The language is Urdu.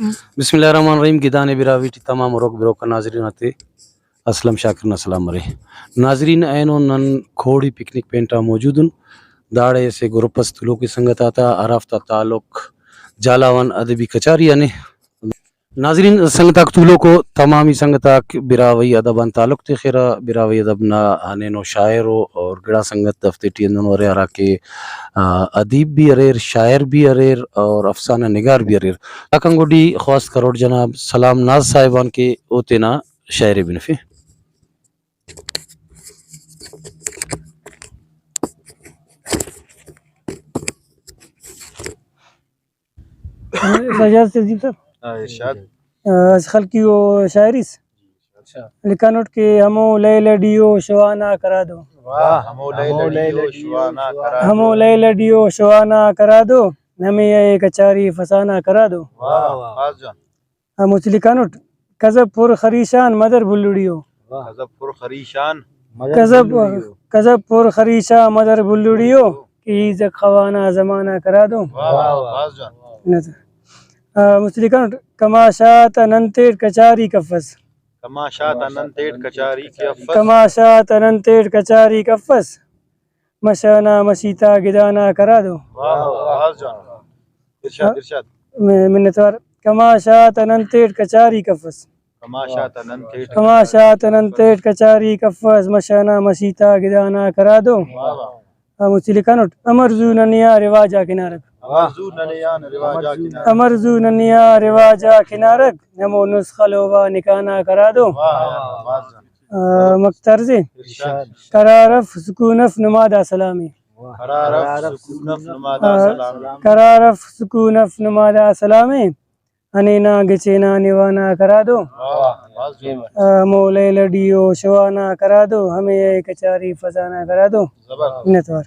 بسم اللہ الرحمن الرحیم. گدان براوی ٹی تمام روک بروک ناظرین آتے اسلم شاکر السلام علیہ ناظرین اینو نن کھوڑی پکنک پینٹا موجودن داڑے سے گروپس تلو کی سنگت آتا عرفتہ تعلق جالاون ادبی کچاری آنے ناظرین سنگتاک تولو کو تمامی سنگتاک براوی ادبان تعلق تے خیرہ براوی ادب نا ہنینو شاعرو اور گڑا سنگت دفتے ٹی اندن ورے ہرا کہ ادیب بھی اریر شاعر بھی اریر اور افسانہ نگار بھی اریر اکنگوڈی خواست کروڑ جناب سلام ناز صاحبان کے اوتینا شاعر بنفے. سجاد تزیب صاحب از خلقی و شاعریس لکھنوٹ کے ہمو لیلڈیو شوانا کرا دو ہمو لیلڈیو شوانا کرا دو ہمیں یہ کچاری فسانہ کرا دو مجھ لکھنوٹ کذب پر خریشان مدر بلوڑیو کذب پر خریشان مدر بلوڑیو کی زک خوانا زمانہ کرا دو مسلکان کماشات ننتیٹ کچاری کفس کماشات ننتیٹ کچاری کفس مشانا مشیتا گدانا کرا دو منتوار کماشات ننتیٹ کچاری کفس کماشات ننتیٹ کچاری کفس مشانا مشیتا گدانا کرا دو مسلکانوٹ امرزو ننیا رواجہ کنارک امرزو ننیا رواجہ کنارک نمو نسخہ لوبا نکانا کرا دو مکترز قرارف سکونف نمادہ سلامی قرارف سکونف نمادہ سلامی انینا گچینا نیوانا کرا دو مولے لڈیو شوانا کرا دو ہمیں کچاری فزانہ کرا دو. نتوار